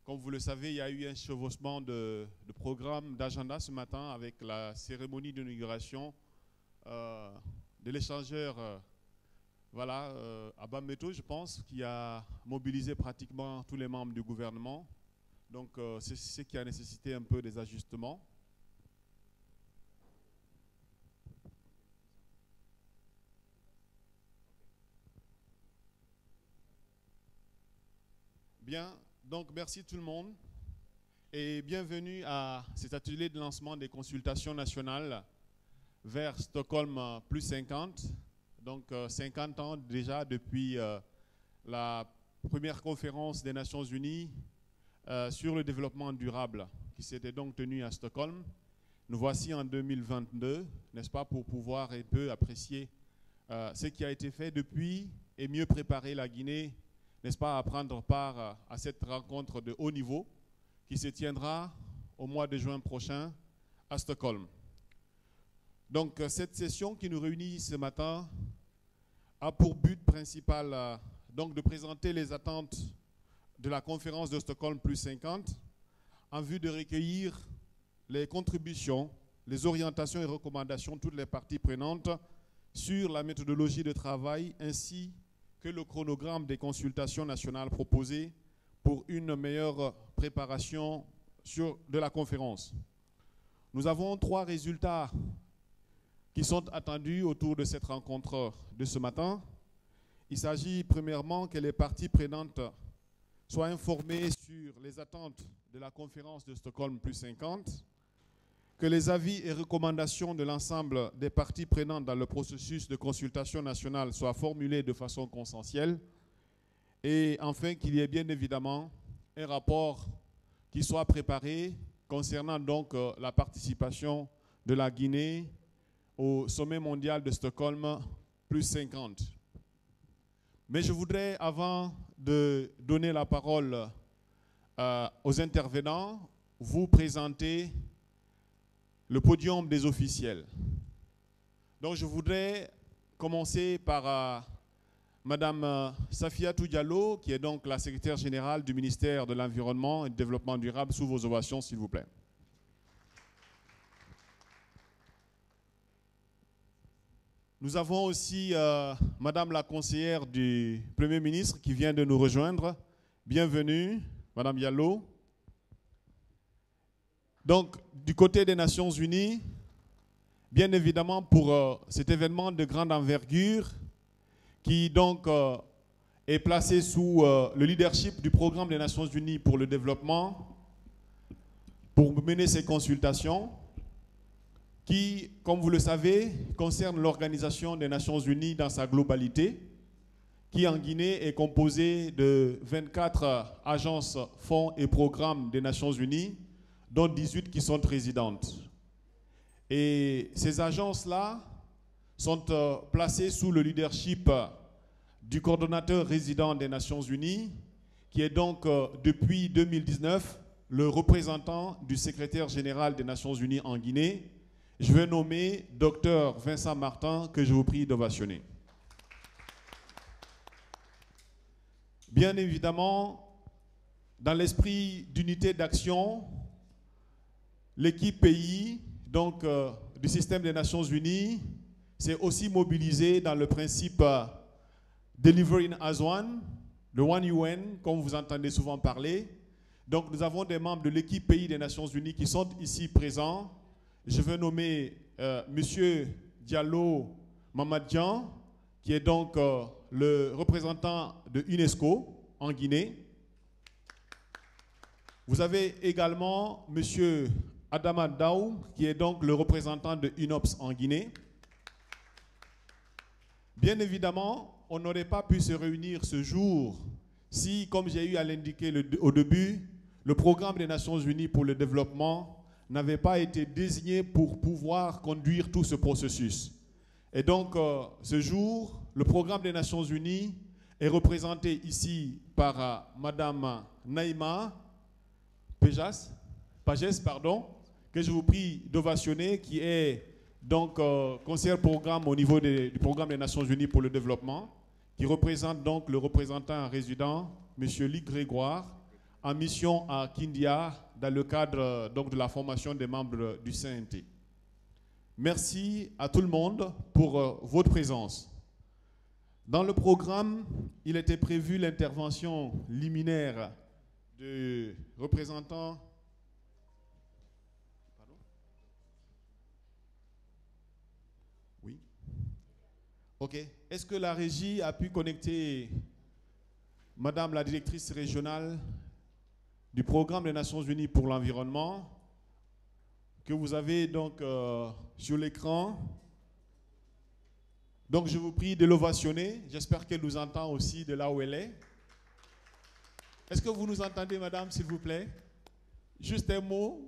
Comme vous le savez, il y a eu un chevauchement de programme, d'agenda ce matin avec la cérémonie d'inauguration de l'échangeur à Bambeto, je pense, qui a mobilisé pratiquement tous les membres du gouvernement. Donc, c'est ce qui a nécessité un peu des ajustements. Bien, donc merci tout le monde et bienvenue à cet atelier de lancement des consultations nationales vers Stockholm plus 50. Donc 50 ans déjà depuis la première conférence des Nations Unies sur le développement durable qui s'était donc tenue à Stockholm. Nous voici en 2022, n'est-ce pas, pour pouvoir un peu apprécier ce qui a été fait depuis et mieux préparer la Guinée, n'est-ce pas, à prendre part à cette rencontre de haut niveau qui se tiendra au mois de juin prochain à Stockholm. Donc cette session qui nous réunit ce matin a pour but principal donc de présenter les attentes de la conférence de Stockholm plus 50 en vue de recueillir les contributions, les orientations et recommandations de toutes les parties prenantes sur la méthodologie de travail ainsi que le chronogramme des consultations nationales proposées pour une meilleure préparation de la conférence. Nous avons 3 résultats qui sont attendus autour de cette rencontre de ce matin. Il s'agit premièrement que les parties prenantes soient informées sur les attentes de la conférence de Stockholm plus 50, que les avis et recommandations de l'ensemble des parties prenantes dans le processus de consultation nationale soient formulés de façon consensuelle et enfin qu'il y ait bien évidemment un rapport qui soit préparé concernant donc la participation de la Guinée au sommet mondial de Stockholm plus 50. Mais je voudrais, avant de donner la parole aux intervenants, vous présenter le podium des officiels. Donc je voudrais commencer par Madame Safiatou Diallo, qui est donc la secrétaire générale du ministère de l'Environnement et du Développement durable, sous vos ovations, s'il vous plaît. Nous avons aussi Madame la conseillère du Premier ministre qui vient de nous rejoindre. Bienvenue, Madame Diallo. Donc, du côté des Nations Unies, bien évidemment pour cet événement de grande envergure qui donc est placé sous le leadership du programme des Nations Unies pour le développement, pour mener ces consultations qui, comme vous le savez, concerne l'Organisation des Nations Unies dans sa globalité, qui en Guinée est composée de 24 agences, fonds et programmes des Nations Unies, dont 18 qui sont résidentes. Et ces agences-là sont placées sous le leadership du coordonnateur résident des Nations Unies, qui est donc depuis 2019 le représentant du secrétaire général des Nations Unies en Guinée. Je vais nommer Dr Vincent Martin, que je vous prie d'ovationner. Bien évidemment, dans l'esprit d'unité d'action, l'équipe pays donc, du système des Nations Unies s'est aussi mobilisée dans le principe Delivering as One, le One UN, comme vous entendez souvent parler. Donc nous avons des membres de l'équipe pays des Nations Unies qui sont ici présents. Je veux nommer Monsieur Diallo Mamadjan, qui est donc le représentant de UNESCO en Guinée. Vous avez également Monsieur Adama Daou, qui est donc le représentant de UNOPS en Guinée. Bien évidemment, on n'aurait pas pu se réunir ce jour si, comme j'ai eu à l'indiquer au début, le programme des Nations Unies pour le développement n'avait pas été désigné pour pouvoir conduire tout ce processus. Et donc, ce jour, le programme des Nations Unies est représenté ici par Madame Naïma Pages, que je vous prie d'ovationner, qui est donc conseillère programme au niveau du programme des Nations Unies pour le développement, qui représente donc le représentant résident, M. Luc Grégoire, en mission à Kindia dans le cadre donc, de la formation des membres du CNT. Merci à tout le monde pour votre présence. Dans le programme, il était prévu l'intervention liminaire de représentants. Pardon? Oui. OK. Est-ce que la régie a pu connecter Madame la directrice régionale du programme des Nations Unies pour l'environnement, que vous avez donc sur l'écran? Donc je vous prie de l'ovationner. J'espère qu'elle nous entend aussi de là où elle est. Est-ce que vous nous entendez, madame, s'il vous plaît? Juste un mot.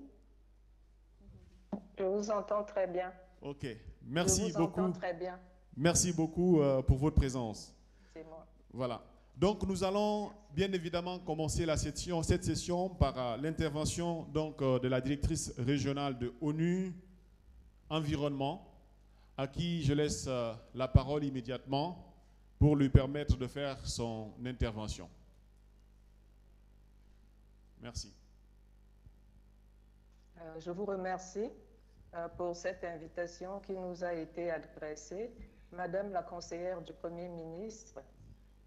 Je vous entends très bien. OK. Merci beaucoup. Je vous entends très bien. Merci beaucoup pour votre présence. C'est moi. Voilà. Donc nous allons bien évidemment commencer cette session par l'intervention de la directrice régionale de ONU Environnement, à qui je laisse la parole immédiatement pour lui permettre de faire son intervention. Merci. Je vous remercie pour cette invitation qui nous a été adressée. Madame la conseillère du Premier ministre,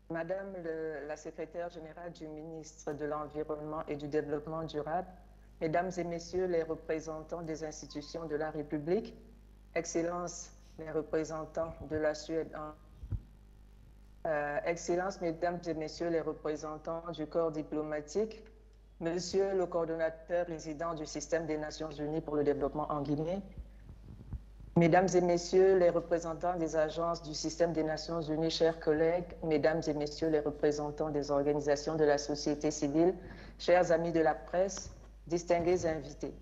Madame la secrétaire générale du ministre de l'Environnement et du Développement durable, Mesdames et Messieurs les représentants des institutions de la République, Excellences les représentants de la Suède, Excellences, Mesdames et Messieurs les représentants du corps diplomatique, Monsieur le coordonnateur résident du système des Nations Unies pour le développement en Guinée, Mesdames et Messieurs les représentants des agences du système des Nations Unies, chers collègues, Mesdames et Messieurs les représentants des organisations de la société civile, chers amis de la presse, distingués invités.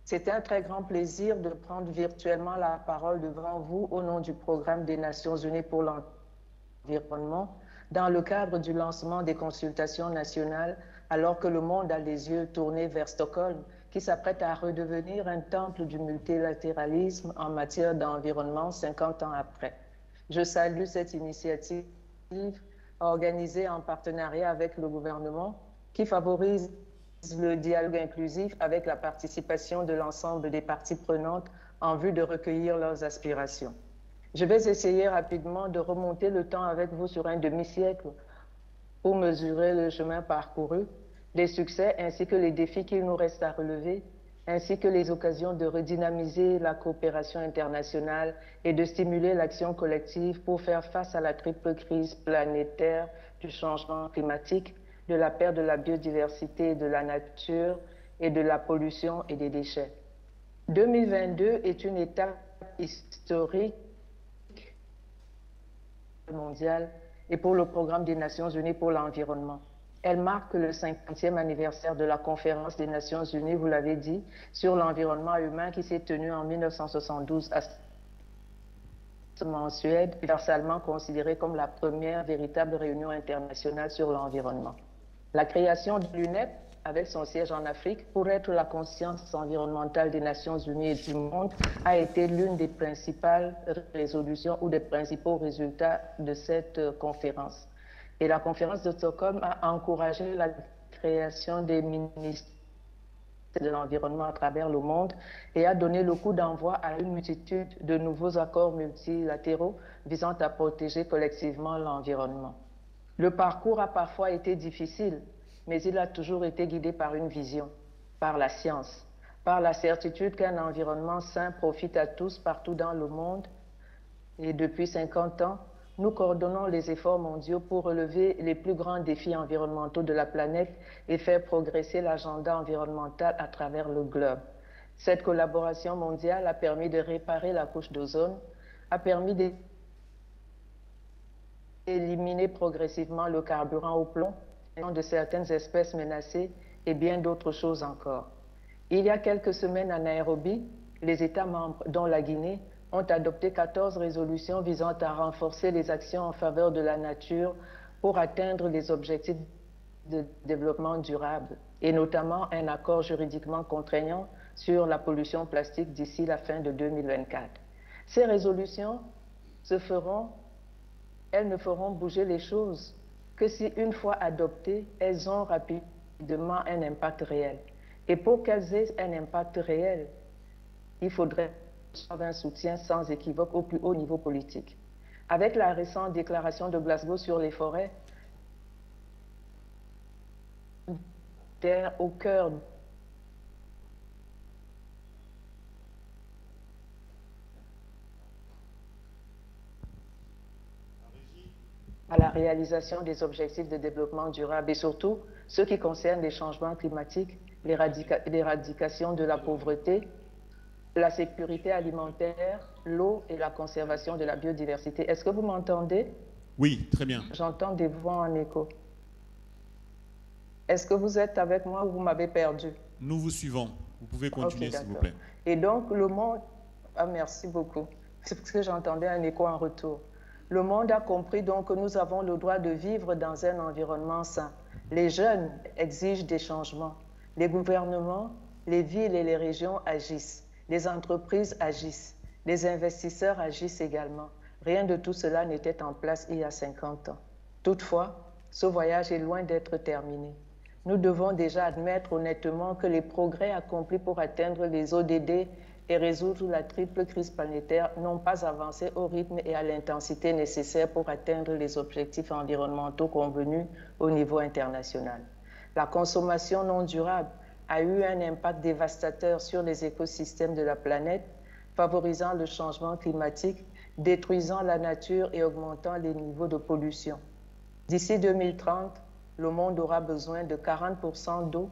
C'est un très grand plaisir de prendre virtuellement la parole devant vous au nom du programme des Nations Unies pour l'environnement dans le cadre du lancement des consultations nationales alors que le monde a les yeux tournés vers Stockholm qui s'apprête à redevenir un temple du multilatéralisme en matière d'environnement 50 ans après. Je salue cette initiative organisée en partenariat avec le gouvernement qui favorise le dialogue inclusif avec la participation de l'ensemble des parties prenantes en vue de recueillir leurs aspirations. Je vais essayer rapidement de remonter le temps avec vous sur un demi-siècle pour mesurer le chemin parcouru, les succès ainsi que les défis qu'il nous reste à relever, ainsi que les occasions de redynamiser la coopération internationale et de stimuler l'action collective pour faire face à la triple crise planétaire du changement climatique, de la perte de la biodiversité et de la nature et de la pollution et des déchets. 2022 est une étape historique mondiale et pour le programme des Nations Unies pour l'environnement. Elle marque le 50e anniversaire de la conférence des Nations Unies, vous l'avez dit, sur l'environnement humain qui s'est tenue en 1972 en Suède, universellement considérée comme la première véritable réunion internationale sur l'environnement. La création de l'UNEP, avec son siège en Afrique, pour être la conscience environnementale des Nations Unies et du monde, a été l'une des principales résolutions ou des principaux résultats de cette conférence. Et la conférence de Stockholm a encouragé la création des ministères de l'environnement à travers le monde et a donné le coup d'envoi à une multitude de nouveaux accords multilatéraux visant à protéger collectivement l'environnement. Le parcours a parfois été difficile, mais il a toujours été guidé par une vision, par la science, par la certitude qu'un environnement sain profite à tous partout dans le monde. Et depuis 50 ans, nous coordonnons les efforts mondiaux pour relever les plus grands défis environnementaux de la planète et faire progresser l'agenda environnemental à travers le globe. Cette collaboration mondiale a permis de réparer la couche d'ozone, a permis d'éliminer progressivement le carburant au plomb de certaines espèces menacées et bien d'autres choses encore. Il y a quelques semaines à Nairobi, les États membres, dont la Guinée, ont adopté 14 résolutions visant à renforcer les actions en faveur de la nature pour atteindre les objectifs de développement durable, et notamment un accord juridiquement contraignant sur la pollution plastique d'ici la fin de 2024. Ces résolutions elles ne feront bouger les choses que si, une fois adoptées, elles ont rapidement demandent un impact réel. Et pour qu'elles aient un impact réel, il faudrait un soutien sans équivoque au plus haut niveau politique. Avec la récente déclaration de Glasgow sur les forêts, au cœur à la réalisation des objectifs de développement durable et surtout ceux qui concernent les changements climatiques, l'éradication de la pauvreté, la sécurité alimentaire, l'eau et la conservation de la biodiversité. Est-ce que vous m'entendez? Oui, très bien. J'entends des voix en écho. Est-ce que vous êtes avec moi ou vous m'avez perdu? Nous vous suivons. Vous pouvez continuer, Okay, s'il vous plaît. Et donc, le monde... Ah, merci beaucoup. C'est parce que j'entendais un écho en retour. Le monde a compris donc que nous avons le droit de vivre dans un environnement sain. Les jeunes exigent des changements. Les gouvernements, les villes et les régions agissent. Les entreprises agissent. Les investisseurs agissent également. Rien de tout cela n'était en place il y a 50 ans. Toutefois, ce voyage est loin d'être terminé. Nous devons déjà admettre honnêtement que les progrès accomplis pour atteindre les ODD et résoudre la triple crise planétaire n'ont pas avancé au rythme et à l'intensité nécessaires pour atteindre les objectifs environnementaux convenus au niveau international. La consommation non durable a eu un impact dévastateur sur les écosystèmes de la planète, favorisant le changement climatique, détruisant la nature et augmentant les niveaux de pollution. D'ici 2030, le monde aura besoin de 40% d'eau,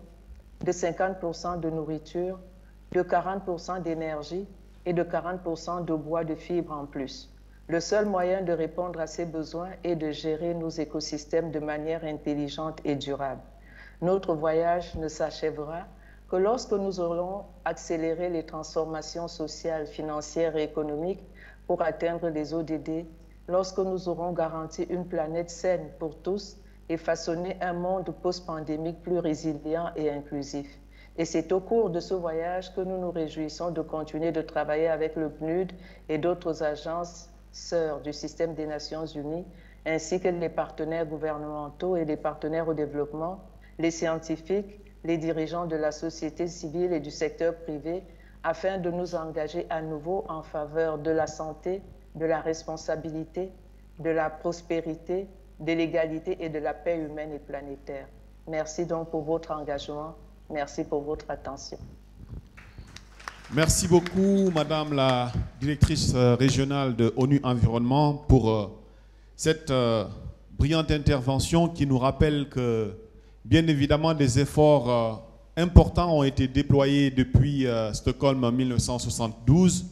de 50% de nourriture, de 40% d'énergie et de 40% de bois de fibres en plus. Le seul moyen de répondre à ces besoins est de gérer nos écosystèmes de manière intelligente et durable. Notre voyage ne s'achèvera que lorsque nous aurons accéléré les transformations sociales, financières et économiques pour atteindre les ODD, lorsque nous aurons garanti une planète saine pour tous et façonné un monde post-pandémique plus résilient et inclusif. Et c'est au cours de ce voyage que nous nous réjouissons de continuer de travailler avec le PNUD et d'autres agences sœurs du système des Nations Unies, ainsi que les partenaires gouvernementaux et les partenaires au développement, les scientifiques, les dirigeants de la société civile et du secteur privé, afin de nous engager à nouveau en faveur de la santé, de la responsabilité, de la prospérité, de l'égalité et de la paix humaine et planétaire. Merci donc pour votre engagement. Merci pour votre attention. Merci beaucoup, Madame la directrice régionale de ONU Environnement, pour cette brillante intervention qui nous rappelle que, bien évidemment, des efforts importants ont été déployés depuis Stockholm en 1972,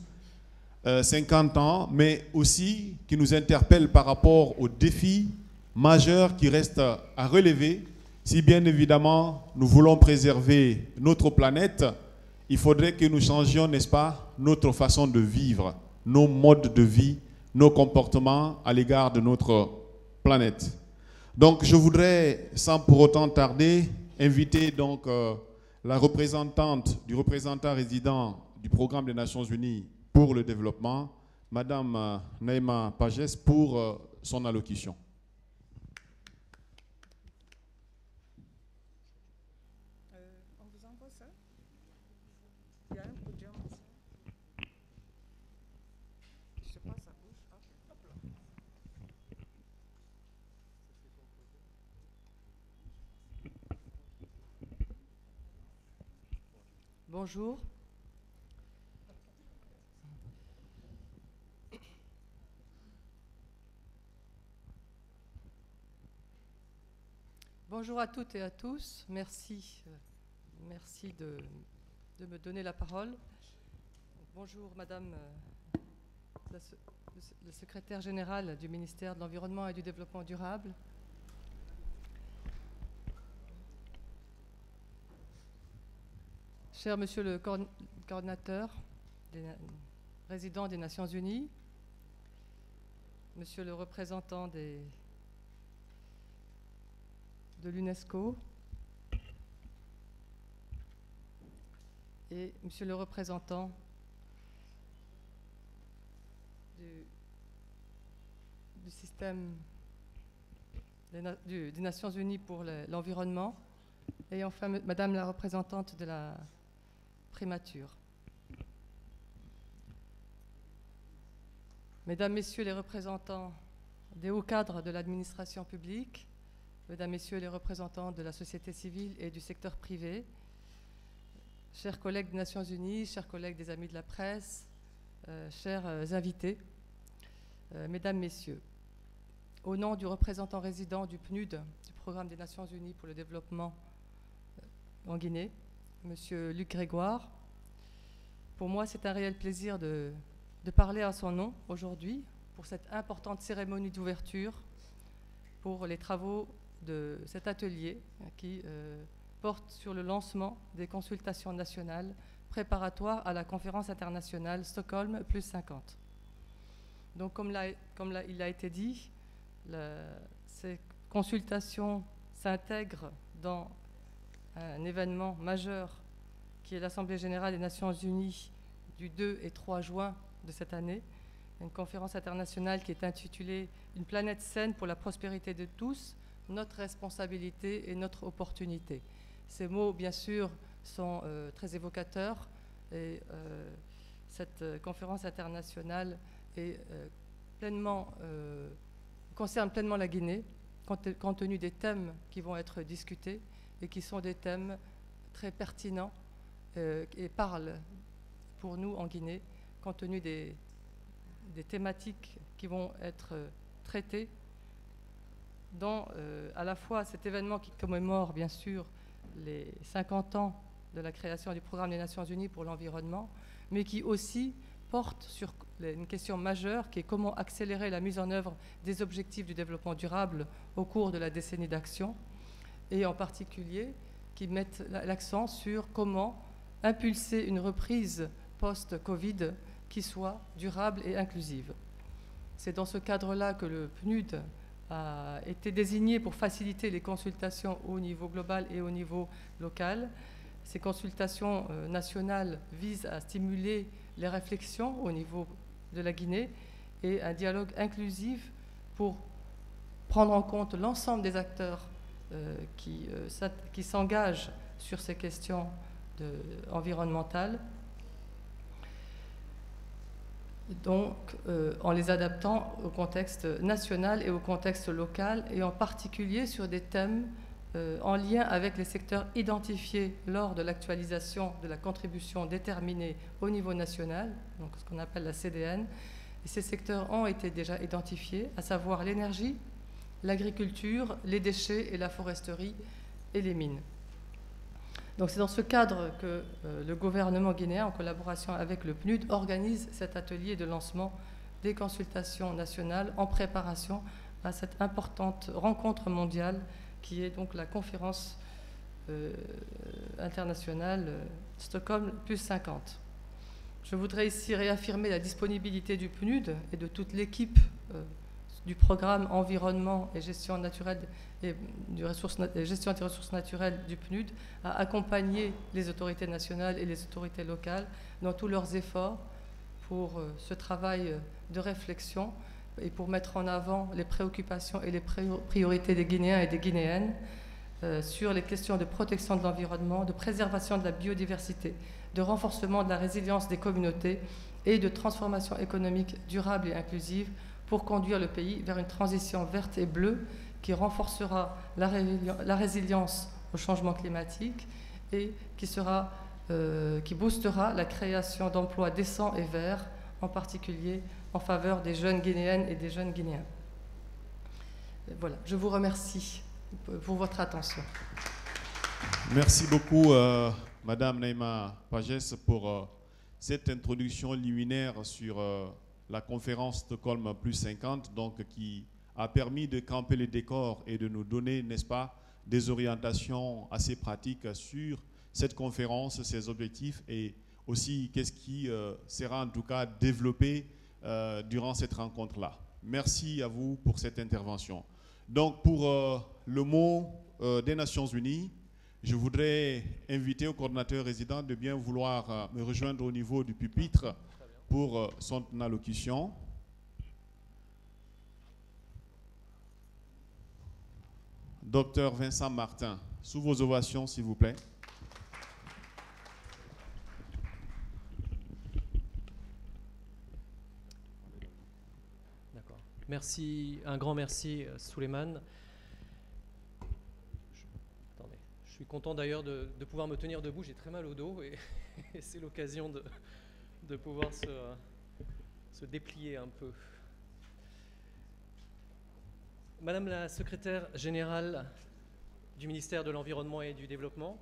50 ans, mais aussi qui nous interpelle par rapport aux défis majeurs qui restent à relever. Si bien évidemment nous voulons préserver notre planète, il faudrait que nous changions, n'est-ce pas, notre façon de vivre, nos modes de vie, nos comportements à l'égard de notre planète. Donc je voudrais, sans pour autant tarder, inviter donc la représentante du représentant résident du Programme des Nations Unies pour le développement, Madame Naïma Pagès, pour son allocution. Bonjour. Bonjour à toutes et à tous. Merci de me donner la parole. Bonjour Madame la secrétaire générale du ministère de l'Environnement et du Développement durable. Cher Monsieur le coordinateur résident des Nations Unies, Monsieur le représentant de l'UNESCO et Monsieur le représentant du système des Nations Unies pour l'environnement, Et enfin, Madame la représentante de la primature. Mesdames, Messieurs les représentants des hauts cadres de l'administration publique, Mesdames, Messieurs les représentants de la société civile et du secteur privé, chers collègues des Nations Unies, chers collègues des Amis de la presse, chers invités, Mesdames, Messieurs, au nom du représentant résident du PNUD, du Programme des Nations Unies pour le développement en Guinée, Monsieur Luc Grégoire, pour moi c'est un réel plaisir de parler à son nom aujourd'hui pour cette importante cérémonie d'ouverture pour les travaux de cet atelier qui porte sur le lancement des consultations nationales préparatoires à la conférence internationale Stockholm plus 50. Donc comme il a été dit, ces consultations s'intègrent dans un événement majeur qui est l'Assemblée générale des Nations Unies du 2 et 3 juin de cette année, une conférence internationale qui est intitulée « Une planète saine pour la prospérité de tous, notre responsabilité et notre opportunité ». Ces mots, bien sûr, sont très évocateurs et cette conférence internationale est concerne pleinement la Guinée, compte tenu des thèmes qui vont être discutés et qui sont des thèmes très pertinents et parlent pour nous en Guinée, compte tenu des thématiques qui vont être traitées dans à la fois cet événement qui commémore bien sûr les 50 ans de la création du Programme des Nations Unies pour l'environnement, mais qui aussi porte sur une question majeure qui est comment accélérer la mise en œuvre des objectifs du développement durable au cours de la décennie d'action, et en particulier qui mettent l'accent sur comment impulser une reprise post-Covid qui soit durable et inclusive. C'est dans ce cadre-là que le PNUD a été désigné pour faciliter les consultations au niveau global et au niveau local. Ces consultations nationales visent à stimuler les réflexions au niveau de la Guinée et un dialogue inclusif pour prendre en compte l'ensemble des acteurs qui s'engagent sur ces questions environnementales, donc en les adaptant au contexte national et au contexte local, et en particulier sur des thèmes en lien avec les secteurs identifiés lors de l'actualisation de la contribution déterminée au niveau national, donc ce qu'on appelle la CDN. Et ces secteurs ont été déjà identifiés, à savoir l'énergie, l'agriculture, les déchets et la foresterie et les mines. Donc c'est dans ce cadre que le gouvernement guinéen, en collaboration avec le PNUD, organise cet atelier de lancement des consultations nationales en préparation à cette importante rencontre mondiale qui est donc la conférence internationale Stockholm plus 50. Je voudrais ici réaffirmer la disponibilité du PNUD et de toute l'équipe du programme environnement et gestion naturelle et gestion des ressources naturelles du PNUD à accompagner les autorités nationales et les autorités locales dans tous leurs efforts pour ce travail de réflexion et pour mettre en avant les préoccupations et les priorités des Guinéens et des Guinéennes sur les questions de protection de l'environnement, de préservation de la biodiversité, de renforcement de la résilience des communautés et de transformation économique durable et inclusive pour conduire le pays vers une transition verte et bleue qui renforcera la résilience au changement climatique et qui boostera la création d'emplois décents et verts, en particulier en faveur des jeunes Guinéennes et des jeunes Guinéens. Voilà, je vous remercie pour votre attention. Merci beaucoup, Madame Naïma Pagès, pour cette introduction liminaire sur la conférence Stockholm plus 50, donc qui a permis de camper les décors et de nous donner, n'est-ce pas, des orientations assez pratiques sur cette conférence, ses objectifs et aussi qu'est-ce qui sera en tout cas développé durant cette rencontre-là. Merci à vous pour cette intervention. Donc pour le mot des Nations Unies, je voudrais inviter au coordinateur résident de bien vouloir me rejoindre au niveau du pupitre pour son allocution. Docteur Vincent Martin, sous vos ovations, s'il vous plaît. D'accord. Merci, un grand merci, Souleymane. Attendez, je suis content d'ailleurs de pouvoir me tenir debout. J'ai très mal au dos et, et c'est l'occasion de pouvoir se déplier un peu. Madame la secrétaire générale du ministère de l'Environnement et du Développement,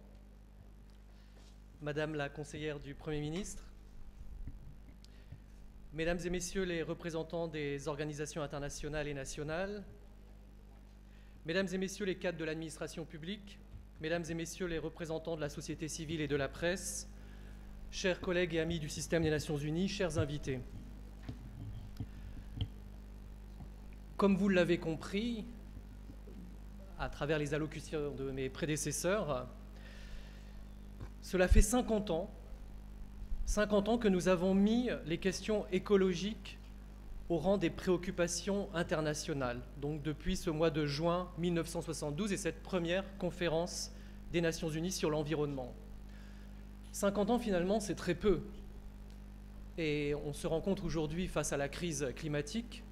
Madame la conseillère du Premier ministre, Mesdames et Messieurs les représentants des organisations internationales et nationales, Mesdames et Messieurs les cadres de l'administration publique, Mesdames et Messieurs les représentants de la société civile et de la presse, chers collègues et amis du système des Nations Unies, chers invités. Comme vous l'avez compris, à travers les allocutions de mes prédécesseurs, cela fait 50 ans que nous avons mis les questions écologiques au rang des préoccupations internationales, donc depuis ce mois de juin 1972 et cette première conférence des Nations Unies sur l'environnement. 50 ans, finalement, c'est très peu. Et on se rend compte aujourd'hui, face à la crise climatique,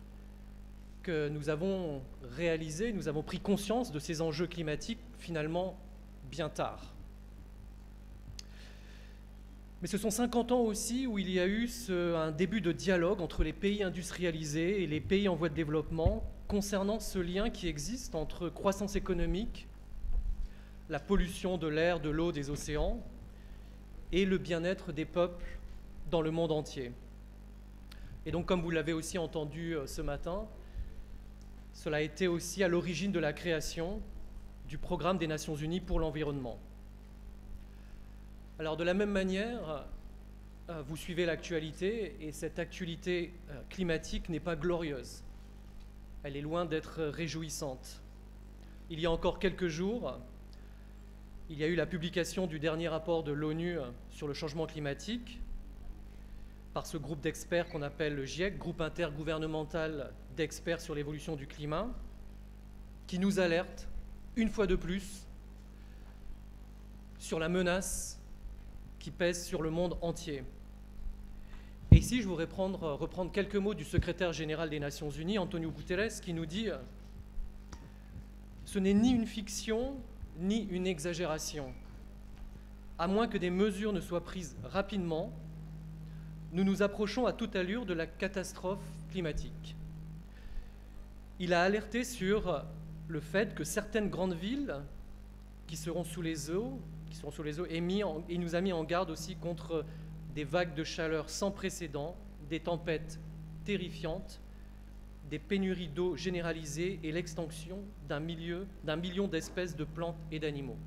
que nous avons réalisé, nous avons pris conscience de ces enjeux climatiques finalement bien tard. Mais ce sont 50 ans aussi où il y a eu un début de dialogue entre les pays industrialisés et les pays en voie de développement concernant ce lien qui existe entre croissance économique, la pollution de l'air, de l'eau, des océans et le bien-être des peuples dans le monde entier. Et donc, comme vous l'avez aussi entendu ce matin, cela a été aussi à l'origine de la création du programme des Nations Unies pour l'environnement. Alors, de la même manière, vous suivez l'actualité, et cette actualité climatique n'est pas glorieuse. Elle est loin d'être réjouissante. Il y a encore quelques jours, il y a eu la publication du dernier rapport de l'ONU sur le changement climatique par ce groupe d'experts qu'on appelle le GIEC, groupe intergouvernemental d'experts sur l'évolution du climat, qui nous alerte, une fois de plus, sur la menace qui pèse sur le monde entier. Et ici, je voudrais reprendre quelques mots du secrétaire général des Nations Unies, Antonio Guterres, qui nous dit « Ce n'est ni une fiction, ni une exagération. À moins que des mesures ne soient prises rapidement, nous nous approchons à toute allure de la catastrophe climatique. » Il a alerté sur le fait que certaines grandes villes qui seront sous les eaux, et il nous a mis en garde aussi contre des vagues de chaleur sans précédent, des tempêtes terrifiantes, des pénuries d'eau généralisées et l'extinction d'un million d'espèces de plantes et d'animaux.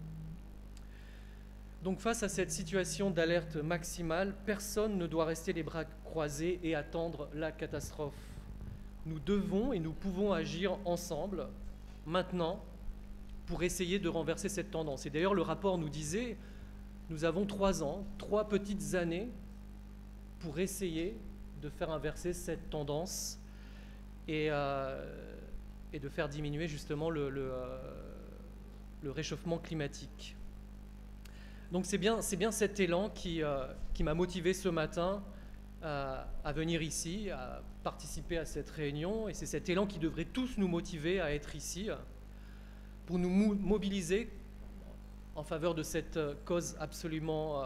Donc face à cette situation d'alerte maximale, personne ne doit rester les bras croisés et attendre la catastrophe. Nous devons et nous pouvons agir ensemble, maintenant, pour essayer de renverser cette tendance. Et d'ailleurs, le rapport nous disait, nous avons 3 ans, 3 petites années pour essayer de faire inverser cette tendance et de faire diminuer justement le réchauffement climatique. Donc c'est bien cet élan qui m'a motivé ce matin à venir ici, à participer à cette réunion, et c'est cet élan qui devrait tous nous motiver à être ici pour nous mobiliser en faveur de cette cause absolument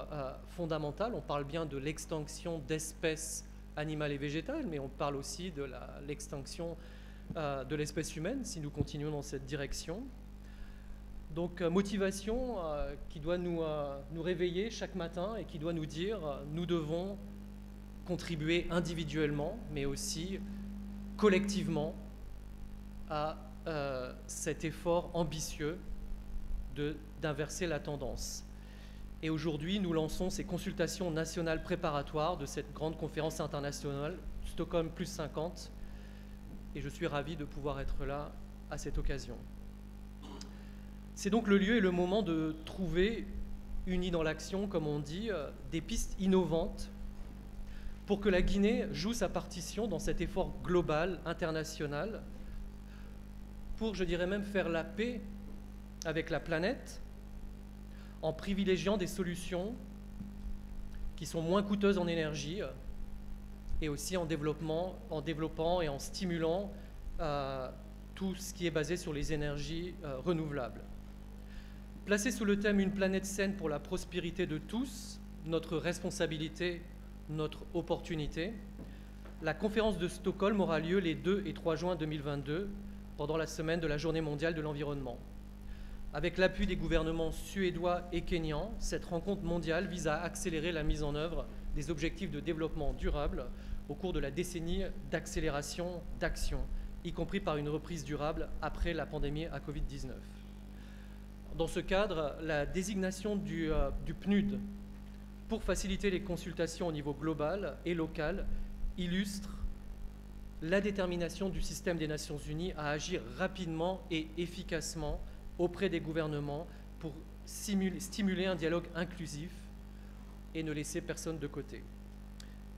fondamentale. On parle bien de l'extinction d'espèces animales et végétales, mais on parle aussi de l'extinction de l'espèce humaine si nous continuons dans cette direction. Donc motivation qui doit nous réveiller chaque matin et qui doit nous dire nous devons contribuer individuellement, mais aussi collectivement à cet effort ambitieux d'inverser la tendance. Et aujourd'hui, nous lançons ces consultations nationales préparatoires de cette grande conférence internationale, Stockholm plus 50, et je suis ravi de pouvoir être là à cette occasion. C'est donc le lieu et le moment de trouver, unis dans l'action, comme on dit, des pistes innovantes pour que la Guinée joue sa partition dans cet effort global, international, pour, je dirais même, faire la paix avec la planète en privilégiant des solutions qui sont moins coûteuses en énergie et aussi en développant et en stimulant tout ce qui est basé sur les énergies renouvelables. Placé sous le thème « Une planète saine pour la prospérité de tous, notre responsabilité, notre opportunité », la conférence de Stockholm aura lieu les 2 et 3 juin 2022 pendant la semaine de la Journée mondiale de l'environnement. Avec l'appui des gouvernements suédois et kényans, cette rencontre mondiale vise à accélérer la mise en œuvre des objectifs de développement durable au cours de la décennie d'accélération d'action, y compris par une reprise durable après la pandémie à Covid-19. Dans ce cadre, la désignation du PNUD pour faciliter les consultations au niveau global et local illustre la détermination du système des Nations Unies à agir rapidement et efficacement auprès des gouvernements pour stimuler un dialogue inclusif et ne laisser personne de côté.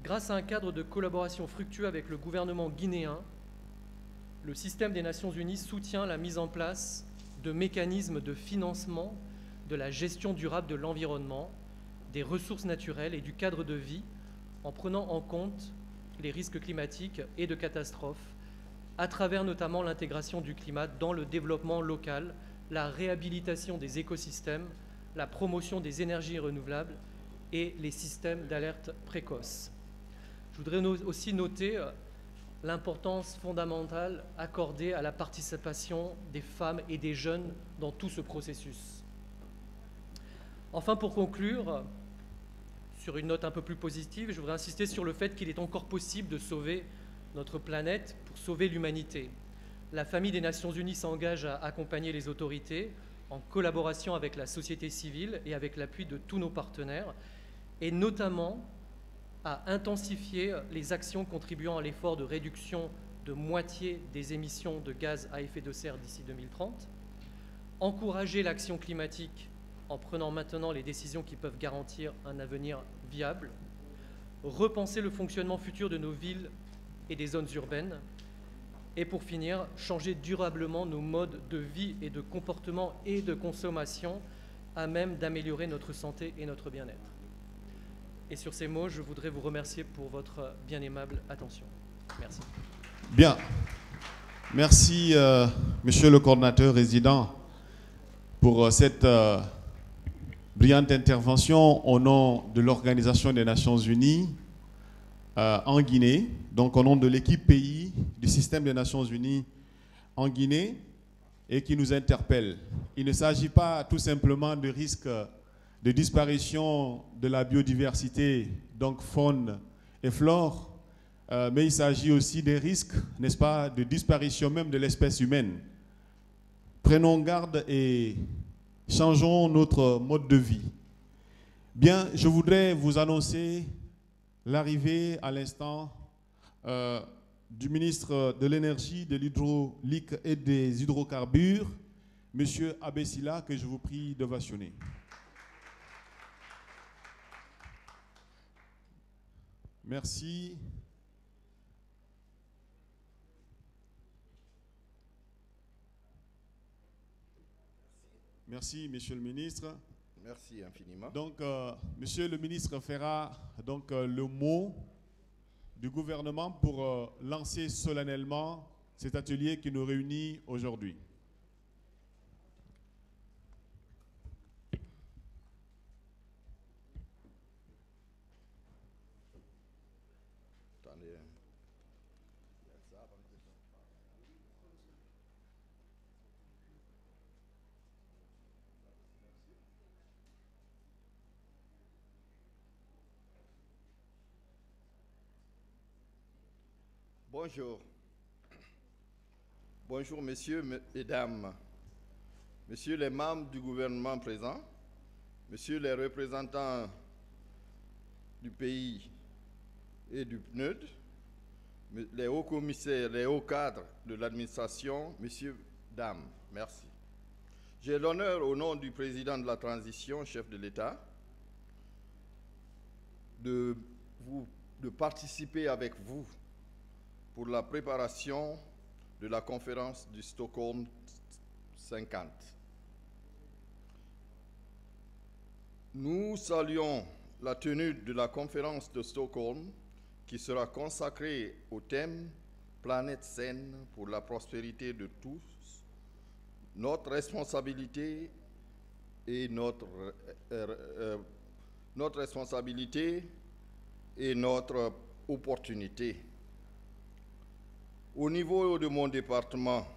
Grâce à un cadre de collaboration fructueux avec le gouvernement guinéen, le système des Nations Unies soutient la mise en place de mécanismes de financement de la gestion durable de l'environnement, des ressources naturelles et du cadre de vie, en prenant en compte les risques climatiques et de catastrophes, à travers notamment l'intégration du climat dans le développement local, la réhabilitation des écosystèmes, la promotion des énergies renouvelables et les systèmes d'alerte précoce. Je voudrais aussi noter l'importance fondamentale accordée à la participation des femmes et des jeunes dans tout ce processus. Enfin, pour conclure, sur une note un peu plus positive, je voudrais insister sur le fait qu'il est encore possible de sauver notre planète pour sauver l'humanité. La famille des Nations Unies s'engage à accompagner les autorités en collaboration avec la société civile et avec l'appui de tous nos partenaires, et notamment à intensifier les actions contribuant à l'effort de réduction de moitié des émissions de gaz à effet de serre d'ici 2030, encourager l'action climatique en prenant maintenant les décisions qui peuvent garantir un avenir viable, repenser le fonctionnement futur de nos villes et des zones urbaines, et pour finir, changer durablement nos modes de vie et de comportement et de consommation à même d'améliorer notre santé et notre bien-être. Et sur ces mots, je voudrais vous remercier pour votre bien aimable attention. Merci. Bien. Merci, monsieur le coordinateur résident, pour cette brillante intervention au nom de l'Organisation des Nations Unies en Guinée, donc au nom de l'équipe pays du système des Nations Unies en Guinée, et qui nous interpelle. Il ne s'agit pas tout simplement de risques de disparition de la biodiversité, donc faune et flore, mais il s'agit aussi des risques, n'est-ce pas, de disparition même de l'espèce humaine. Prenons garde et changeons notre mode de vie. Bien, je voudrais vous annoncer l'arrivée à l'instant du ministre de l'Énergie, de l'Hydraulique et des Hydrocarbures, M. Abessila, que je vous prie d'ovationner. Merci. Merci, Monsieur le ministre. Merci infiniment. Donc, Monsieur le ministre fera donc, le mot du gouvernement pour lancer solennellement cet atelier qui nous réunit aujourd'hui. Bonjour. Bonjour, messieurs et dames, messieurs les membres du gouvernement présents, messieurs les représentants du pays et du PNUD, les hauts commissaires, les hauts cadres de l'administration, messieurs, dames, merci. J'ai l'honneur, au nom du président de la transition, chef de l'État, de participer avec vous pour la préparation de la conférence du Stockholm 50. Nous saluons la tenue de la conférence de Stockholm qui sera consacrée au thème « Planète saine pour la prospérité de tous, notre responsabilité et notre opportunité ». Au niveau de mon département,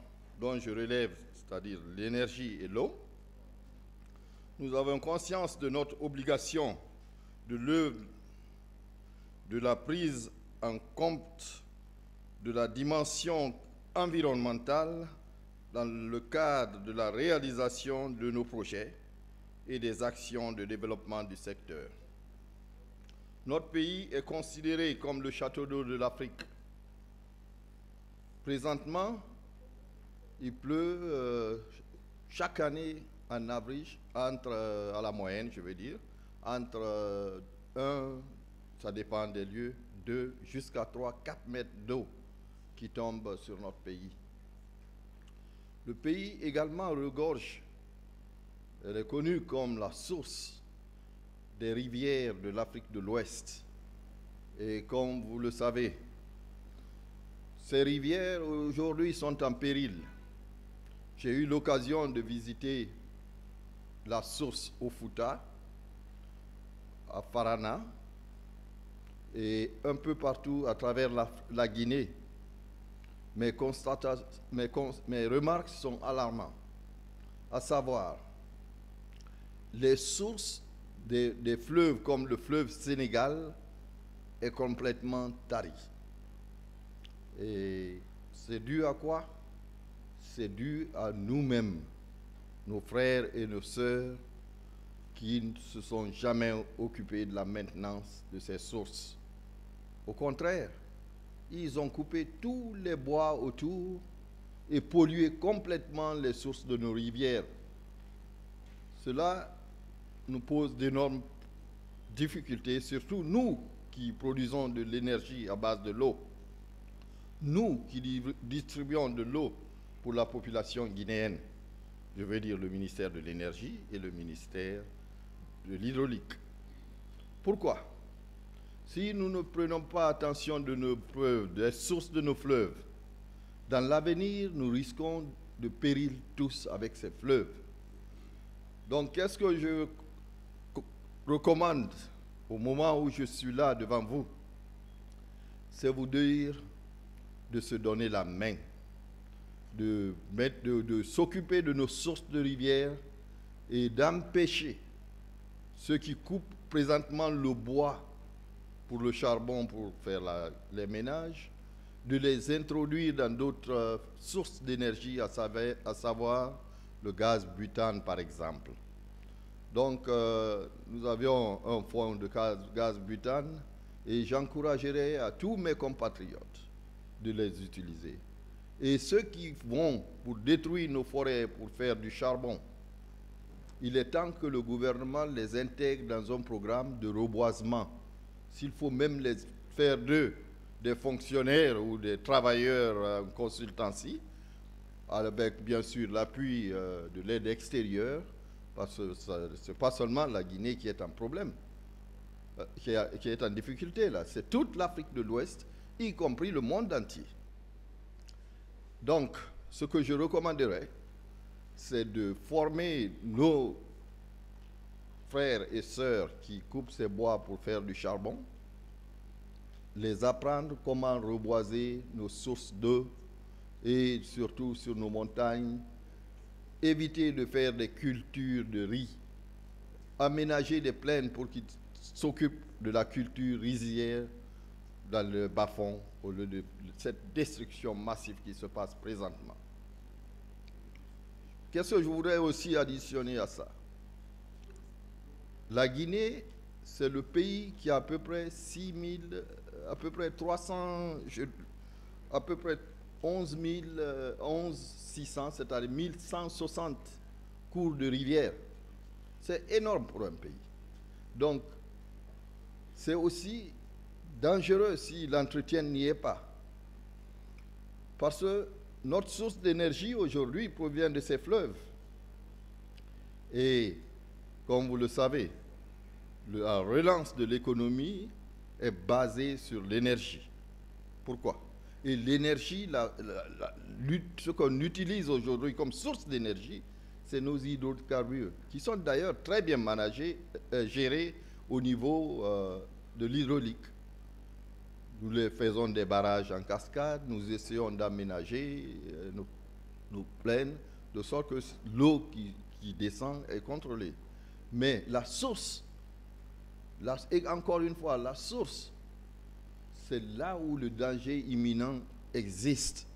dont je relève, c'est-à-dire l'énergie et l'eau, nous avons conscience de notre obligation de l'œuvre de la prise en compte de la dimension environnementale dans le cadre de la réalisation de nos projets et des actions de développement du secteur. Notre pays est considéré comme le château d'eau de l'Afrique. Présentement, il pleut chaque année en average, à la moyenne, je veux dire, entre 1, ça dépend des lieux, 2 jusqu'à 3, 4 mètres d'eau qui tombent sur notre pays. Le pays également regorge, elle est connue comme la source des rivières de l'Afrique de l'Ouest. Et comme vous le savez, ces rivières aujourd'hui sont en péril. J'ai eu l'occasion de visiter la source au Fouta, à Farana, et un peu partout à travers la Guinée. Mes remarques sont alarmantes, à savoir les sources des fleuves comme le fleuve Sénégal est complètement tari. Et c'est dû à quoi? C'est dû à nous-mêmes, nos frères et nos sœurs qui ne se sont jamais occupés de la maintenance de ces sources. Au contraire, ils ont coupé tous les bois autour et pollué complètement les sources de nos rivières. Cela nous pose d'énormes difficultés, surtout nous qui produisons de l'énergie à base de l'eau. Nous qui distribuons de l'eau pour la population guinéenne, je veux dire le ministère de l'énergie et le ministère de l'hydraulique. Pourquoi? Si nous ne prenons pas attention de nos fleuves, des sources de nos fleuves, dans l'avenir, nous risquons de périr tous avec ces fleuves. Donc, qu'est-ce que je recommande au moment où je suis là devant vous? C'est vous dire de se donner la main, de s'occuper de nos sources de rivières et d'empêcher ceux qui coupent présentement le bois pour le charbon, pour faire les ménages, de les introduire dans d'autres sources d'énergie, à savoir le gaz butane par exemple. Donc nous avions un fonds de gaz butane et j'encouragerais à tous mes compatriotes de les utiliser. Et ceux qui vont pour détruire nos forêts, pour faire du charbon, il est temps que le gouvernement les intègre dans un programme de reboisement. S'il faut même les faire d'eux des fonctionnaires ou des travailleurs en consultancy, avec bien sûr l'appui de l'aide extérieure, parce que ce n'est pas seulement la Guinée qui est en problème, qui est en difficulté là, c'est toute l'Afrique de l'Ouest, y compris le monde entier. Donc, ce que je recommanderais, c'est de former nos frères et sœurs qui coupent ces bois pour faire du charbon, les apprendre comment reboiser nos sources d'eau et surtout sur nos montagnes, éviter de faire des cultures de riz, aménager des plaines pour qu'ils s'occupent de la culture rizière dans le bas-fond au lieu de cette destruction massive qui se passe présentement. Qu'est-ce que je voudrais aussi additionner à ça? La Guinée, c'est le pays qui a à peu près 11 600, c'est-à-dire 1160 cours de rivière. C'est énorme pour un pays. Donc, c'est aussi dangereux si l'entretien n'y est pas. Parce que notre source d'énergie aujourd'hui provient de ces fleuves. Et, comme vous le savez, la relance de l'économie est basée sur l'énergie. Pourquoi? Et l'énergie, ce qu'on utilise aujourd'hui comme source d'énergie, c'est nos hydrocarbures, qui sont d'ailleurs très bien managés, gérés au niveau de l'hydraulique. Nous les faisons des barrages en cascade, nous essayons d'aménager nos plaines, de sorte que l'eau qui descend est contrôlée. Mais la source, et encore une fois, la source, c'est là où le danger imminent existe.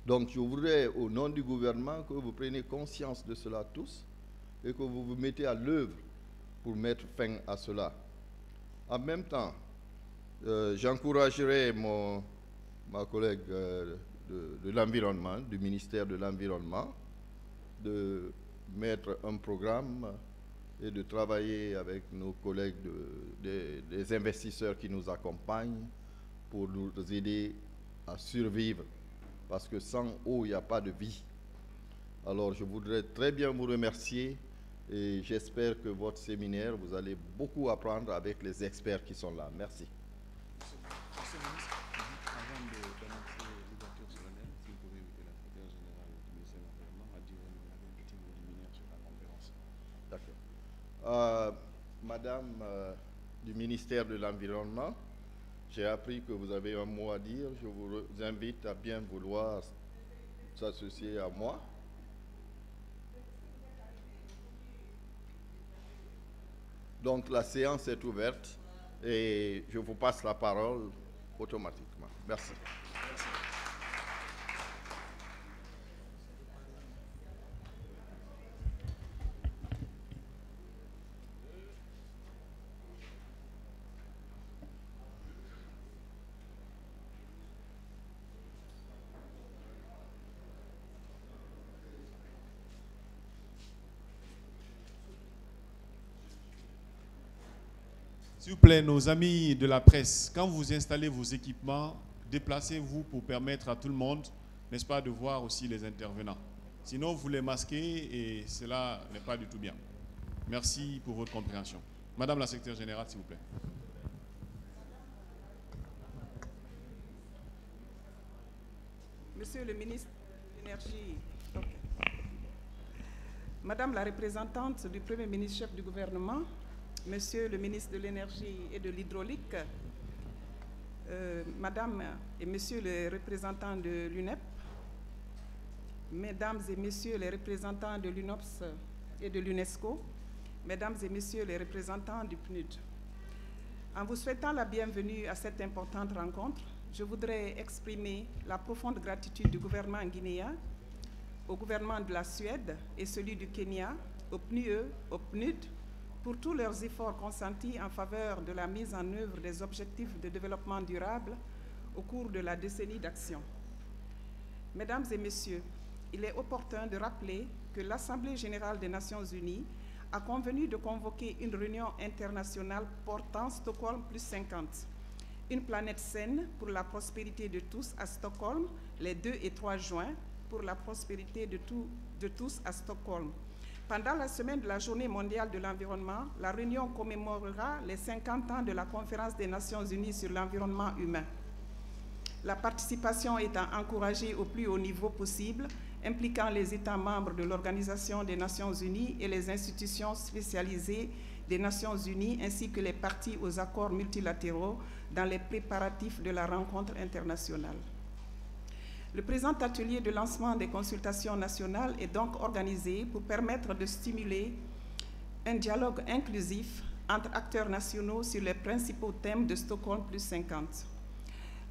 Donc je voudrais, au nom du gouvernement, que vous preniez conscience de cela tous et que vous vous mettez à l'œuvre pour mettre fin à cela. En même temps, j'encouragerai ma collègue de l'environnement, du ministère de l'Environnement, de mettre un programme et de travailler avec nos collègues des investisseurs qui nous accompagnent pour nous aider à survivre. Parce que sans eau, il n'y a pas de vie. Alors, je voudrais très bien vous remercier et j'espère que votre séminaire, vous allez beaucoup apprendre avec les experts qui sont là. Merci. Monsieur le ministre, avant d'annoncer l'ouverture solennelle, si vous pouvez inviter la secrétaire générale du ministère de l'Environnement à dire un petit mot liminaire sur la conférence. D'accord. Madame du ministère de l'Environnement, j'ai appris que vous avez un mot à dire. Je vous invite à bien vouloir s'associer à moi. Donc la séance est ouverte et je vous passe la parole automatiquement. Merci. S'il vous plaît, nos amis de la presse, quand vous installez vos équipements, déplacez-vous pour permettre à tout le monde, n'est-ce pas, de voir aussi les intervenants. Sinon, vous les masquez et cela n'est pas du tout bien. Merci pour votre compréhension. Madame la secrétaire générale, s'il vous plaît. Monsieur le ministre de l'Énergie, Madame la représentante du Premier ministre chef du gouvernement, Monsieur le ministre de l'Énergie et de l'Hydraulique, Madame et Monsieur les représentants de l'UNEP, Mesdames et Messieurs les représentants de l'UNOPS et de l'UNESCO, Mesdames et Messieurs les représentants du PNUD. En vous souhaitant la bienvenue à cette importante rencontre, je voudrais exprimer la profonde gratitude du gouvernement guinéen, au gouvernement de la Suède et celui du Kenya, au PNUE, au PNUD, pour tous leurs efforts consentis en faveur de la mise en œuvre des objectifs de développement durable au cours de la décennie d'action. Mesdames et Messieurs, il est opportun de rappeler que l'Assemblée générale des Nations unies a convenu de convoquer une réunion internationale portant Stockholm plus 50, une planète saine pour la prospérité de tous à Stockholm, les 2 et 3 juin, pour la prospérité de tous à Stockholm. Pendant la semaine de la Journée mondiale de l'environnement, la réunion commémorera les 50 ans de la Conférence des Nations unies sur l'environnement humain. La participation étant encouragée au plus haut niveau possible, impliquant les États membres de l'Organisation des Nations unies et les institutions spécialisées des Nations unies, ainsi que les parties aux accords multilatéraux dans les préparatifs de la rencontre internationale. Le présent atelier de lancement des consultations nationales est donc organisé pour permettre de stimuler un dialogue inclusif entre acteurs nationaux sur les principaux thèmes de Stockholm plus 50.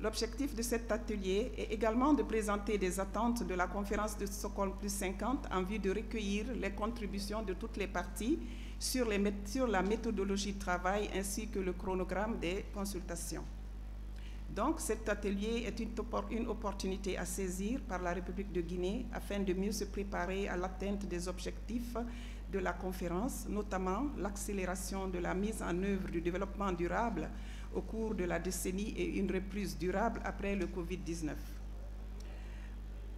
L'objectif de cet atelier est également de présenter des attentes de la conférence de Stockholm plus 50 en vue de recueillir les contributions de toutes les parties sur la méthodologie de travail ainsi que le chronogramme des consultations. Donc, cet atelier est une opportunité à saisir par la République de Guinée afin de mieux se préparer à l'atteinte des objectifs de la conférence, notamment l'accélération de la mise en œuvre du développement durable au cours de la décennie et une reprise durable après le Covid-19.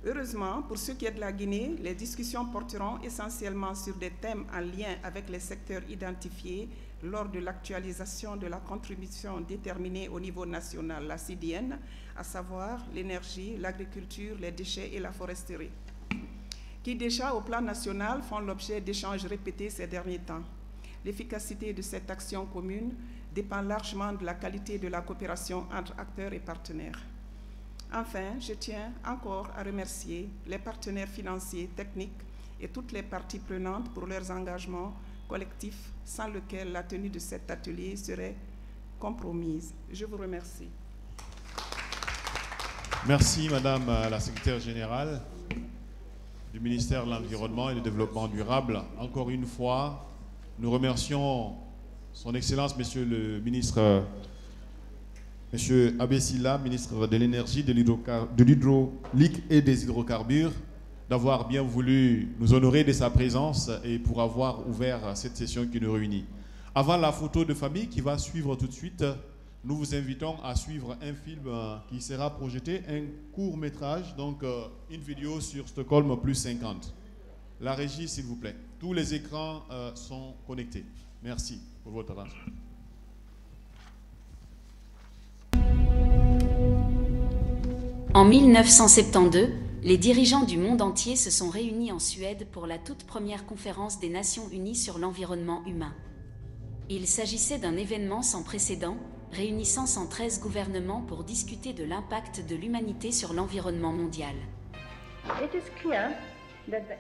Heureusement, pour ce qui est de la Guinée, les discussions porteront essentiellement sur des thèmes en lien avec les secteurs identifiés lors de l'actualisation de la contribution déterminée au niveau national, la CDN, à savoir l'énergie, l'agriculture, les déchets et la foresterie, qui déjà au plan national font l'objet d'échanges répétés ces derniers temps. L'efficacité de cette action commune dépend largement de la qualité de la coopération entre acteurs et partenaires. Enfin, je tiens encore à remercier les partenaires financiers, techniques et toutes les parties prenantes pour leurs engagements collectifs sans lesquels la tenue de cet atelier serait compromise. Je vous remercie. Merci Madame la Secrétaire Générale du ministère de l'Environnement et du Développement durable. Encore une fois, nous remercions Son Excellence, Monsieur le ministre, Monsieur Abbé Sylla, ministre de l'Énergie, de l'Hydraulique et des Hydrocarbures, d'avoir bien voulu nous honorer de sa présence et pour avoir ouvert cette session qui nous réunit. Avant la photo de famille qui va suivre tout de suite, nous vous invitons à suivre un film qui sera projeté, un court-métrage, donc une vidéo sur Stockholm plus 50. La régie, s'il vous plaît. Tous les écrans sont connectés. Merci pour votre attention. En 1972, les dirigeants du monde entier se sont réunis en Suède pour la toute première conférence des Nations Unies sur l'environnement humain. Il s'agissait d'un événement sans précédent, réunissant 113 gouvernements pour discuter de l'impact de l'humanité sur l'environnement mondial.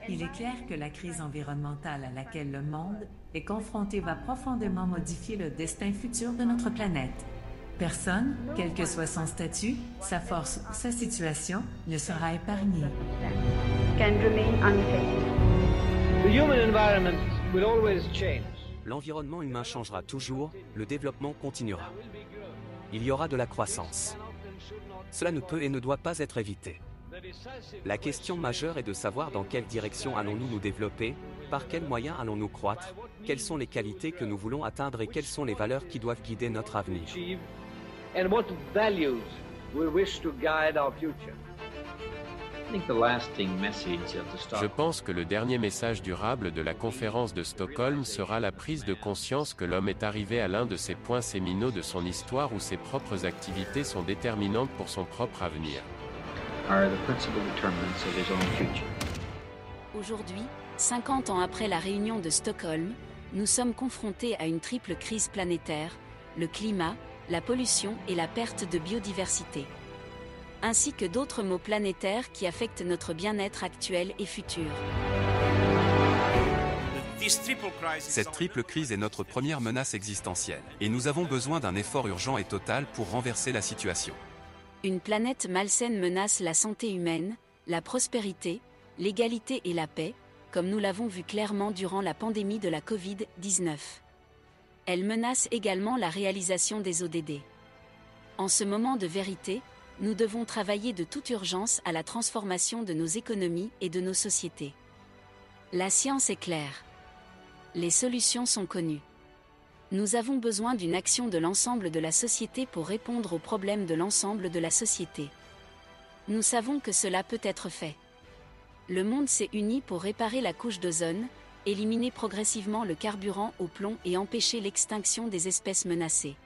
Il est clair que la crise environnementale à laquelle le monde est confronté va profondément modifier le destin futur de notre planète. Personne, quel que soit son statut, sa force ou sa situation, ne sera épargné. L'environnement humain changera toujours, le développement continuera. Il y aura de la croissance. Cela ne peut et ne doit pas être évité. La question majeure est de savoir dans quelle direction allons-nous nous développer, par quels moyens allons-nous croître, quelles sont les qualités que nous voulons atteindre et quelles sont les valeurs qui doivent guider notre avenir. Je pense que le dernier message durable de la conférence de Stockholm sera la prise de conscience que l'homme est arrivé à l'un de ces points séminaux de son histoire où ses propres activités sont déterminantes pour son propre avenir. Aujourd'hui, 50 ans après la réunion de Stockholm, nous sommes confrontés à une triple crise planétaire, le climat, la pollution et la perte de biodiversité, ainsi que d'autres maux planétaires qui affectent notre bien-être actuel et futur. Cette triple crise est notre première menace existentielle, et nous avons besoin d'un effort urgent et total pour renverser la situation. Une planète malsaine menace la santé humaine, la prospérité, l'égalité et la paix, comme nous l'avons vu clairement durant la pandémie de la Covid-19. Elle menace également la réalisation des ODD. En ce moment de vérité, nous devons travailler de toute urgence à la transformation de nos économies et de nos sociétés. La science est claire. Les solutions sont connues. Nous avons besoin d'une action de l'ensemble de la société pour répondre aux problèmes de l'ensemble de la société. Nous savons que cela peut être fait. Le monde s'est uni pour réparer la couche d'ozone, éliminer progressivement le carburant au plomb et empêcher l'extinction des espèces menacées.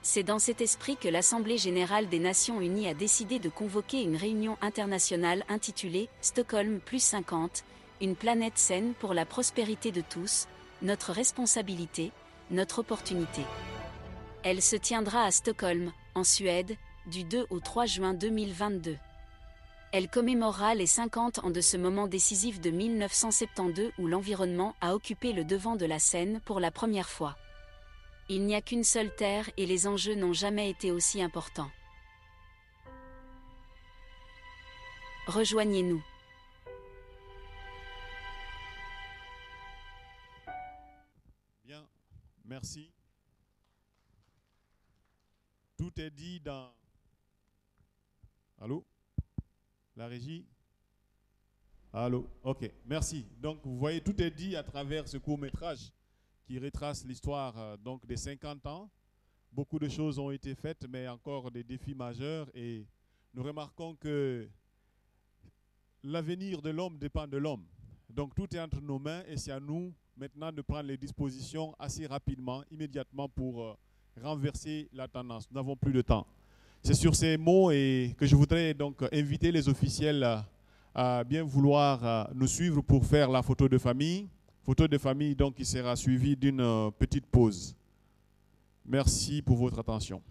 C'est dans cet esprit que l'Assemblée générale des Nations unies a décidé de convoquer une réunion internationale intitulée « Stockholm plus 50 », une planète saine pour la prospérité de tous, notre responsabilité, notre opportunité. Elle se tiendra à Stockholm, en Suède, du 2 au 3 juin 2022. Elle commémorera les 50 ans de ce moment décisif de 1972 où l'environnement a occupé le devant de la scène pour la première fois. Il n'y a qu'une seule Terre et les enjeux n'ont jamais été aussi importants. Rejoignez-nous. Bien, merci. Tout est dit dans... Allô? La régie? Allô? Ok, merci. Donc, vous voyez, tout est dit à travers ce court-métrage qui retrace l'histoire donc des 50 ans. Beaucoup de choses ont été faites, mais encore des défis majeurs. Et nous remarquons que l'avenir de l'homme dépend de l'homme. Donc tout est entre nos mains et c'est à nous maintenant de prendre les dispositions assez rapidement, immédiatement pour renverser la tendance. Nous n'avons plus de temps. C'est sur ces mots et que je voudrais donc inviter les officiels à bien vouloir nous suivre pour faire la photo de famille. Photo de famille donc qui sera suivie d'une petite pause. Merci pour votre attention.